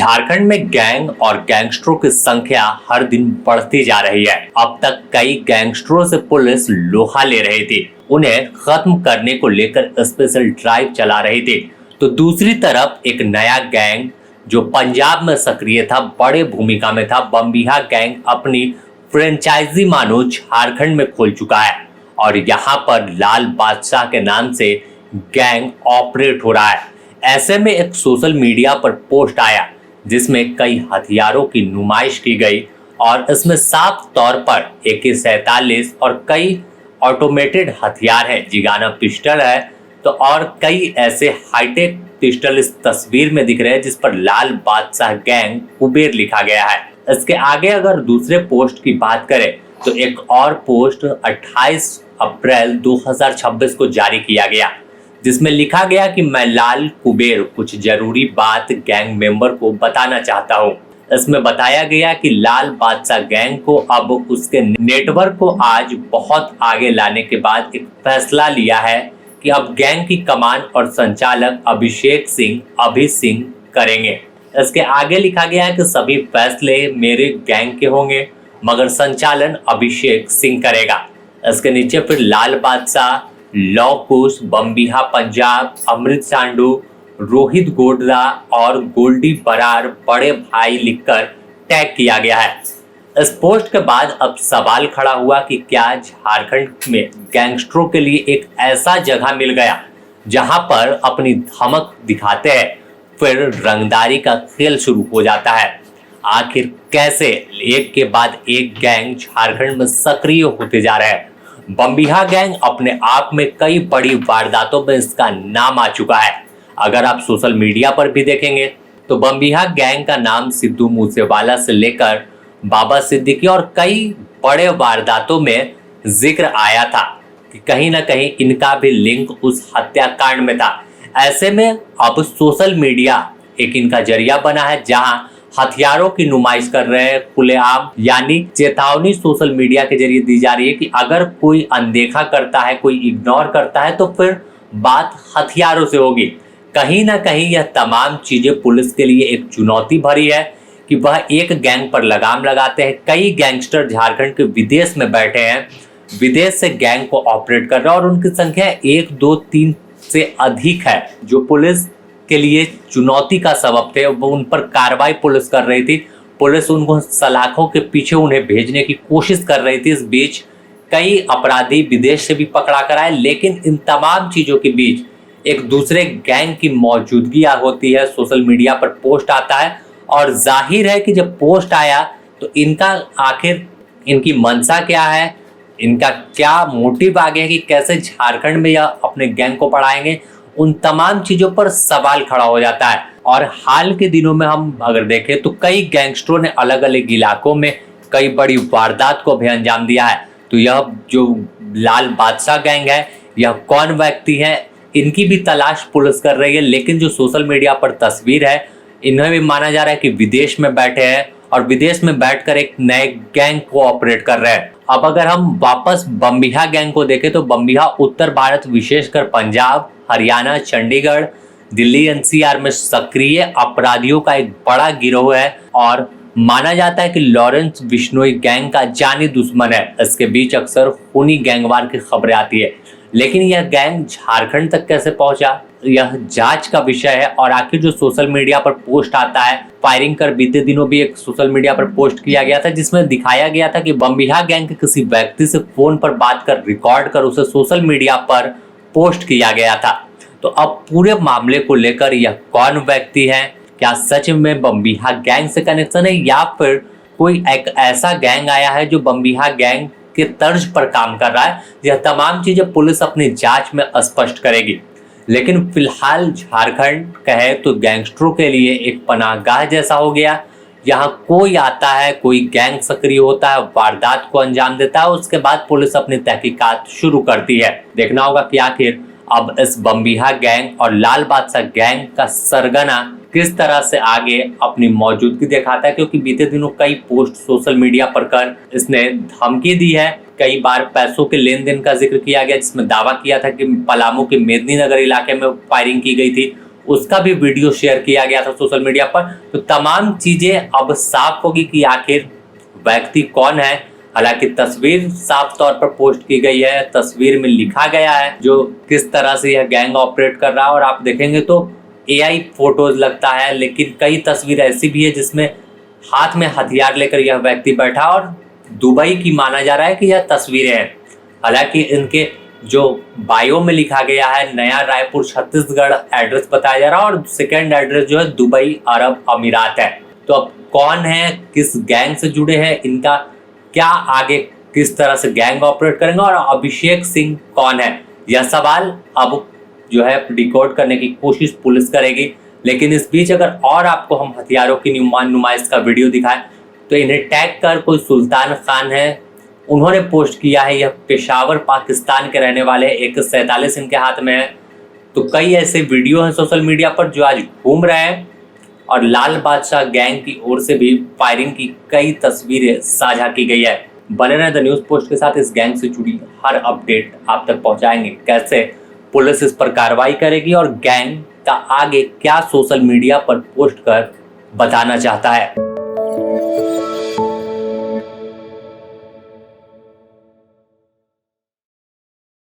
झारखंड में गैंग और गैंगस्टरों की संख्या हर दिन बढ़ती जा रही है। अब तक कई गैंगस्टरों से पुलिस लोहा ले रही थी, उन्हें खत्म करने को लेकर स्पेशल ड्राइव चला रही थी। तो दूसरी तरफ एक नया गैंग जो पंजाब में सक्रिय था, बड़े भूमिका में था, बमबिहा गैंग अपनी फ्रेंचाइजी मानो झारखंड में खोल चुका है और यहाँ पर लाल बादशाह के नाम से गैंग ऑपरेट हो रहा है। ऐसे में एक सोशल मीडिया पर पोस्ट आया जिसमें कई हथियारों की नुमाइश की गई और इसमें साफ तौर पर AK-47 और कई ऑटोमेटेड हथियार है, जिगाना पिस्टल है तो और कई ऐसे हाईटेक पिस्टल इस तस्वीर में दिख रहे हैं जिस पर लाल बादशाह गैंग कुबेर लिखा गया है। इसके आगे अगर दूसरे पोस्ट की बात करें तो एक और पोस्ट 28 अप्रैल 2026 को जारी किया गया जिसमें लिखा गया कि मैं लाल कुबेर कुछ जरूरी बात गैंग मेंबर को बताना चाहता हूं। इसमें बताया गया कि लाल बादशाह गैंग को अब उसके नेटवर्क को आज बहुत आगे लाने के बाद एक फैसला लिया है कि अब गैंग की कमान और संचालक अभिषेक सिंह करेंगे। इसके आगे लिखा गया है कि सभी फैसले मेरे गैंग के होंगे मगर संचालन अभिषेक सिंह करेगा। इसके नीचे फिर लाल बादशाह, लौ कुश, बमबिहा पंजाब, अमृत सांडू, रोहित गोडरा और गोल्डी बरार बड़े भाई लिखकर टैग किया गया है। इस पोस्ट के बाद अब सवाल खड़ा हुआ कि क्या झारखंड में गैंगस्टरों के लिए एक ऐसा जगह मिल गया जहां पर अपनी धमक दिखाते हैं फिर रंगदारी का खेल शुरू हो जाता है। आखिर कैसे एक के बाद एक गैंग झारखंड में सक्रिय होते जा रहे हैं। बमबिहा गैंग अपने आप में कई बड़ी वारदातों में इसका नाम आ चुका है। अगर आप सोशल मीडिया पर भी देखेंगे तो बमबिहा गैंग का नाम सिद्धू मूसेवाला से लेकर बाबा सिद्दीकी और कई बड़े वारदातों में जिक्र आया था कि कहीं ना कहीं इनका भी लिंक उस हत्याकांड में था। ऐसे में अब सोशल मीडिया एक इनका जरिया बना है जहां हथियारों की नुमाइश कर रहे हैं खुलेआम, यानी चेतावनी सोशल मीडिया के जरिए दी जा रही है कि अगर कोई अनदेखा करता है, कोई इग्नोर करता है तो फिर बात हथियारों से होगी। कहीं ना कहीं यह तमाम चीजें पुलिस के लिए एक चुनौती भरी है कि वह एक गैंग पर लगाम लगाते हैं। कई गैंगस्टर झारखंड के विदेश में बैठे हैं, विदेश से गैंग को ऑपरेट कर रहे हैं और उनकी संख्या 1, 2, 3 से अधिक है जो पुलिस के लिए चुनौती का सबब थे। वो उन पर कार्रवाई पुलिस कर रही थी, पुलिस उनको सलाखों के पीछे उन्हें भेजने की कोशिश कर रही थी। इस बीच कई अपराधी विदेश से भी पकड़ा कर आए, लेकिन इन तमाम चीजों के बीच एक दूसरे गैंग की मौजूदगी होती है। सोशल मीडिया पर पोस्ट आता है और जाहिर है कि जब पोस्ट आया तो इनका आखिर इनकी मंशा क्या है, इनका क्या मोटिव आगे है कि कैसे झारखंड में यह अपने गैंग को बढ़ाएंगे, उन तमाम चीजों पर सवाल खड़ा हो जाता है। और हाल के दिनों में हम अगर देखें तो कई गैंगस्टरों ने अलग अलग इलाकों में कई बड़ी वारदात को भी अंजाम दिया है। तो यह जो लाल बादशाह गैंग है, यह कौन व्यक्ति है, इनकी भी तलाश पुलिस कर रही है। लेकिन जो सोशल मीडिया पर तस्वीर है, इन्हें भी माना जा रहा है कि विदेश में बैठे हैं और विदेश में बैठकर एक नए गैंग को ऑपरेट कर रहे हैं। अब अगर हम वापस बमबिहा गैंग को देखें तो बमबिहा उत्तर भारत विशेषकर पंजाब, हरियाणा, चंडीगढ़, दिल्ली NCR में सक्रिय अपराधियों का एक बड़ा गिरोह है और माना जाता है कि लॉरेंस बिश्नोई गैंग का जानी दुश्मन है। इसके बीच अक्सर खूनी गैंगवार की खबरें आती है, लेकिन यह गैंग झारखंड तक कैसे पहुंचा यह जांच का विषय है। और आखिर जो सोशल मीडिया पर पोस्ट आता है, फायरिंग कर बीते दिनों भी एक सोशल मीडिया पर पोस्ट किया गया था जिसमें दिखाया गया था कि बमबिहा गैंग के किसी व्यक्ति से फोन पर बात कर रिकॉर्ड कर उसे सोशल मीडिया पर पोस्ट किया गया था। तो अब पूरे मामले को लेकर यह कौन व्यक्ति है, क्या सच में बमबिहा गैंग से कनेक्शन है या फिर कोई एक ऐसा गैंग आया है जो बमबिहा गैंग के तर्ज पर काम कर रहा है, यह तमाम चीजें पुलिस अपनी जांच में स्पष्ट करेगी। लेकिन फिलहाल झारखंड कहे तो गैंगस्टरों के लिए एक पनाहगाह जैसा हो गया। यहाँ कोई आता है, कोई गैंग सक्रिय होता है, वारदात को अंजाम देता है, उसके बाद पुलिस अपनी तहकीकात शुरू करती है। देखना होगा कि आखिर अब इस बमबिहा गैंग और लाल बादशाह गैंग का सरगना किस तरह से आगे अपनी मौजूदगी दिखाता है, क्योंकि बीते दिनों कई पोस्ट सोशल मीडिया पर कर इसने धमकी दी है। कई बार पैसों के लेन देन का जिक्र किया गया, जिसमें दावा किया था कि पलामू के मेदिनीनगर इलाके में फायरिंग की गई थी उसका भी वीडियो शेयर किया गया था सोशल मीडिया पर। तो तमाम चीजें अब साफ होगी कि आखिर व्यक्ति कौन है। हालांकि तस्वीर साफ तौर पर पोस्ट की गई है, तस्वीर में लिखा गया है जो किस तरह से यह गैंग ऑपरेट कर रहा है। और आप देखेंगे तो एआई फोटोज लगता है, लेकिन कई तस्वीर ऐसी भी है जिसमें हाथ में हथियार लेकर यह व्यक्ति बैठा और दुबई की माना जा रहा है कि यह तस्वीरें हैं। हालांकि इनके जो बायो में लिखा गया है नया रायपुर छत्तीसगढ़ एड्रेस बताया जा रहा है और सेकंड एड्रेस जो है दुबई अरब अमीरात है। तो अब कौन है, किस गैंग से जुड़े हैं, इनका क्या आगे किस तरह से गैंग ऑपरेट करेंगे और अभिषेक सिंह कौन है, यह सवाल अब जो है डिकोड करने की कोशिश पुलिस करेगी। लेकिन इस बीच अगर और आपको हम हथियारों की नुमाइश का वीडियो दिखाएं तो इन्हें टैग कर कोई सुल्तान खान है, उन्होंने पोस्ट किया है। यह पेशावर पाकिस्तान के रहने वाले, एक 47 इनके हाथ में है। तो कई ऐसे वीडियो हैं सोशल मीडिया पर जो आज घूम रहे हैं और लाल बादशाह गैंग की ओर से भी फायरिंग की कई तस्वीरें साझा की गई है। बने रहे द न्यूज़ पोस्ट के साथ, इस गैंग से जुड़ी हर अपडेट आप तक पहुंचाएंगे। कैसे पुलिस इस पर कार्रवाई करेगी और गैंग का आगे क्या सोशल मीडिया पर पोस्ट कर बताना चाहता है।